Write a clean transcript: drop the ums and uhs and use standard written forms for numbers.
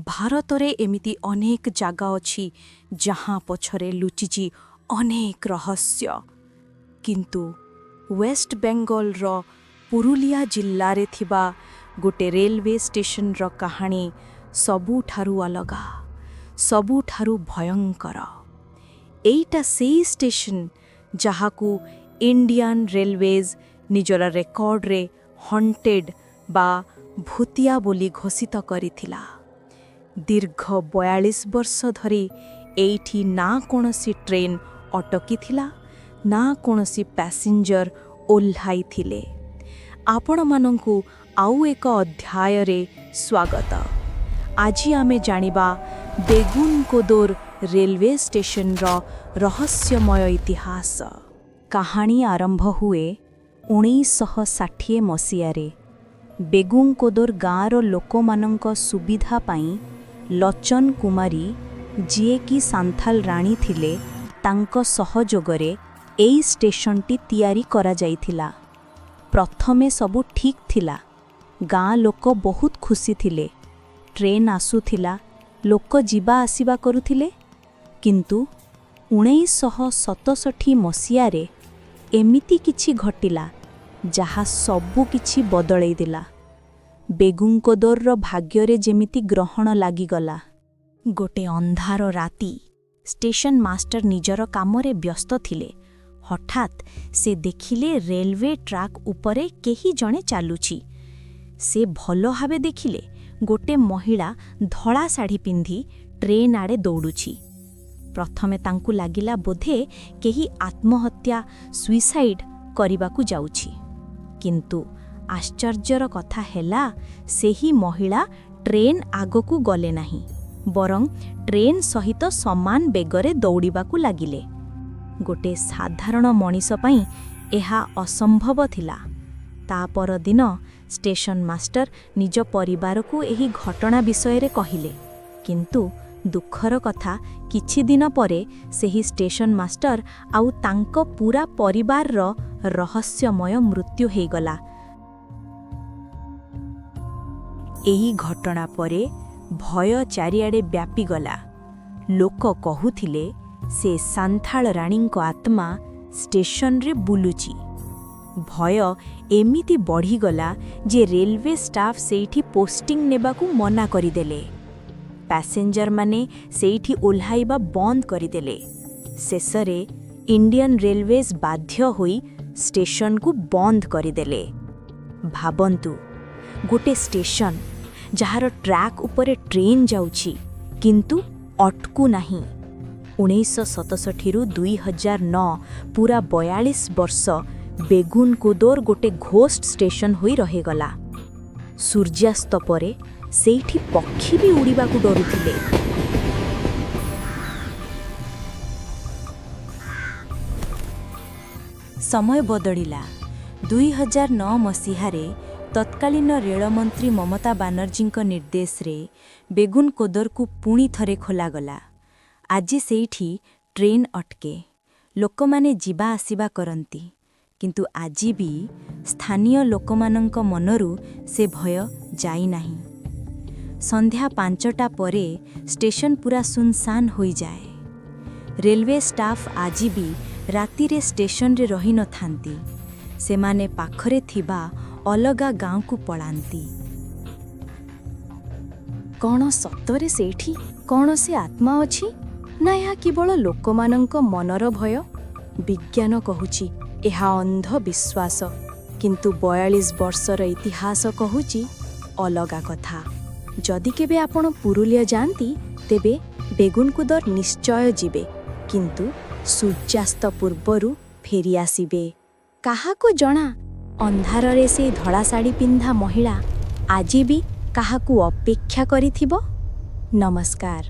ଭାରତରେ ଏମିତି ଅନେକ ଜାଗା ଅଛି ଯାହା ପଛରେ ଲୁଚିଛି ଅନେକ ରହସ୍ୟ। କିନ୍ତୁ ୱେଷ୍ଟ ବେଙ୍ଗଲର ପୁରୁଲିଆ ଜିଲ୍ଲାରେ ଥିବା ଗୋଟେ ରେଲୱେ ଷ୍ଟେସନର କାହାଣୀ ସବୁଠାରୁ ଅଲଗା, ସବୁଠାରୁ ଭୟଙ୍କର। ଏଇଟା ସେଇ ଷ୍ଟେସନ ଯାହାକୁ ଇଣ୍ଡିଆନ୍ ରେଲୱେଜ୍ ନିଜର ରେକର୍ଡରେ ହଣ୍ଟେଡ୍ ବା ଭୂତିଆ ବୋଲି ଘୋଷିତ କରିଥିଲା। ଦୀର୍ଘ 42 ବର୍ଷ ଧରି ଏଇଠି ନା କୌଣସି ଟ୍ରେନ୍ ଅଟକିଥିଲା, ନା କୌଣସି ପ୍ୟାସେଞ୍ଜର ଓହ୍ଲାଇଥିଲେ। ଆପଣମାନଙ୍କୁ ଆଉ ଏକ ଅଧ୍ୟାୟରେ ସ୍ୱାଗତ। ଆଜି ଆମେ ଜାଣିବା ବେଗୁନକୋଦର ରେଲୱେ ଷ୍ଟେସନର ରହସ୍ୟମୟ ଇତିହାସ। କାହାଣୀ ଆରମ୍ଭ ହୁଏ 1960 ମସିହାରେ। ବେଗୁନକୋଦର ଗାଁର ଲୋକମାନଙ୍କ ସୁବିଧା ପାଇଁ ଲଚନ କୁମାରୀ, ଯିଏକି ସାନ୍ଥାଲ ରାଣୀ ଥିଲେ, ତାଙ୍କ ସହଯୋଗରେ ଏହି ଷ୍ଟେସନଟି ତିଆରି କରାଯାଇଥିଲା। ପ୍ରଥମେ ସବୁ ଠିକ୍ ଥିଲା। ଗାଁ ଲୋକ ବହୁତ ଖୁସି ଥିଲେ। ଟ୍ରେନ୍ ଆସୁଥିଲା, ଲୋକ ଯିବା ଆସିବା କରୁଥିଲେ। କିନ୍ତୁ 1967 ମସିହାରେ ଏମିତି କିଛି ଘଟିଲା ଯାହା ସବୁ କିଛି ବଦଳେଇ ଦେଲା। ବେଗୁନକୋଦରର ଭାଗ୍ୟରେ ଯେମିତି ଗ୍ରହଣ ଲାଗିଗଲା। ଗୋଟେ ଅନ୍ଧାର ରାତି, ଷ୍ଟେସନ ମାଷ୍ଟର ନିଜର କାମରେ ବ୍ୟସ୍ତ ଥିଲେ। ହଠାତ୍ ସେ ଦେଖିଲେ ରେଲୱେ ଟ୍ରାକ୍ ଉପରେ କେହି ଜଣେ ଚାଲୁଛି। ସେ ଭଲ ଭାବେ ଦେଖିଲେ ଗୋଟେ ମହିଳା ଧଳା ଶାଢ଼ୀ ପିନ୍ଧି ଟ୍ରେନ୍ ଆଡ଼େ ଦୌଡ଼ୁଛି। ପ୍ରଥମେ ତାଙ୍କୁ ଲାଗିଲା ବୋଧେ କେହି ଆତ୍ମହତ୍ୟା ସୁଇସାଇଡ୍ କରିବାକୁ ଯାଉଛି। କିନ୍ତୁ ଆଶ୍ଚର୍ଯ୍ୟର କଥା ହେଲା, ସେହି ମହିଳା ଟ୍ରେନ୍ ଆଗକୁ ଗଲେ ନାହିଁ, ବରଂ ଟ୍ରେନ୍ ସହିତ ସମାନ ବେଗରେ ଦୌଡ଼ିବାକୁ ଲାଗିଲେ। ଗୋଟେ ସାଧାରଣ ମଣିଷ ପାଇଁ ଏହା ଅସମ୍ଭବ ଥିଲା। ତା ପରଦିନ ଷ୍ଟେସନ ମାଷ୍ଟର ନିଜ ପରିବାରକୁ ଏହି ଘଟଣା ବିଷୟରେ କହିଲେ। କିନ୍ତୁ ଦୁଃଖର କଥା, କିଛି ଦିନ ପରେ ସେହି ଷ୍ଟେସନ ମାଷ୍ଟର ଆଉ ତାଙ୍କ ପୂରା ପରିବାରର ରହସ୍ୟମୟ ମୃତ୍ୟୁ ହୋଇଗଲା। ଏହି ଘଟଣା ପରେ ଭୟ ଚାରିଆଡ଼େ ବ୍ୟାପିଗଲା। ଲୋକ କହୁଥିଲେ ସେ ସାନ୍ଥାଳ ରାଣୀଙ୍କ ଆତ୍ମା ଷ୍ଟେସନରେ ବୁଲୁଛି। ଭୟ ଏମିତି ବଢ଼ିଗଲା ଯେ ରେଲୱେ ଷ୍ଟାଫ୍ ସେଇଠି ପୋଷ୍ଟିଂ ନେବାକୁ ମନା କରିଦେଲେ। ପ୍ୟାସେଞ୍ଜରମାନେ ସେଇଠି ଓହ୍ଲାଇବା ବନ୍ଦ କରିଦେଲେ। ଶେଷରେ ଇଣ୍ଡିଆନ୍ ରେଲୱେଜ୍ ବାଧ୍ୟ ହୋଇ ଷ୍ଟେସନକୁ ବନ୍ଦ କରିଦେଲେ। ଭାବନ୍ତୁ, ଗୋଟେ ଷ୍ଟେସନ ଯାହାର ଟ୍ରାକ୍ ଉପରେ ଟ୍ରେନ୍ ଯାଉଛି, କିନ୍ତୁ ଅଟକୁ ନାହିଁ। 1967ରୁ 2009 ପୁରା 42 ବର୍ଷ ବେଗୁନକୋଦର ଗୋଟେ ଘୋଷ୍ଟ ଷ୍ଟେସନ ହୋଇ ରହିଗଲା। ସୂର୍ଯ୍ୟାସ୍ତ ପରେ ସେଇଠି ପକ୍ଷୀ ବି ଉଡ଼ିବାକୁ ଡରୁଥିଲେ। ସମୟ ବଦଳିଲା। 2009 ମସିହାରେ ତତ୍କାଳୀନ ରେଳମନ୍ତ୍ରୀ ମମତା ବାନାର୍ଜୀଙ୍କ ନିର୍ଦ୍ଦେଶରେ ବେଗୁନକୋଦରକୁ ପୁଣି ଥରେ ଖୋଲାଗଲା। ଆଜି ସେଇଠି ଟ୍ରେନ୍ ଅଟକେ, ଲୋକମାନେ ଯିବା ଆସିବା କରନ୍ତି। କିନ୍ତୁ ଆଜି ବି ସ୍ଥାନୀୟ ଲୋକମାନଙ୍କ ମନରୁ ସେ ଭୟ ଯାଇନାହିଁ। ସନ୍ଧ୍ୟା 5ଟା ପରେ ଷ୍ଟେସନ ପୁରା ସୁନସାନ ହୋଇଯାଏ। ରେଲୱେ ଷ୍ଟାଫ୍ ଆଜି ବି ରାତିରେ ଷ୍ଟେସନରେ ରହିନଥାନ୍ତି। ସେମାନେ ପାଖରେ ଥିବା ଅଲଗା ଗାଁକୁ ପଳାନ୍ତି। କ'ଣ ସତରେ ସେଇଠି କୌଣସି ଆତ୍ମା ଅଛି, ନା ଏହା କେବଳ ଲୋକମାନଙ୍କ ମନର ଭୟ? ବିଜ୍ଞାନ କହୁଛି ଏହା ଅନ୍ଧବିଶ୍ୱାସ, କିନ୍ତୁ 42 ବର୍ଷର ଇତିହାସ କହୁଛି ଅଲଗା କଥା। ଯଦି କେବେ ଆପଣ ପୁରୁଲିଆ ଯାଆନ୍ତି, ତେବେ ବେଗୁନକୋଦର ନିଶ୍ଚୟ ଯିବେ, କିନ୍ତୁ ସୂର୍ଯ୍ୟାସ୍ତ ପୂର୍ବରୁ ଫେରିଆସିବେ। କାହାକୁ ଜଣା, ଅନ୍ଧାରରେ ସେଇ ଧଳା ଶାଢ଼ୀ ପିନ୍ଧା ମହିଳା ଆଜି ବି କାହାକୁ ଅପେକ୍ଷା କରିଥିବ। ନମସ୍କାର।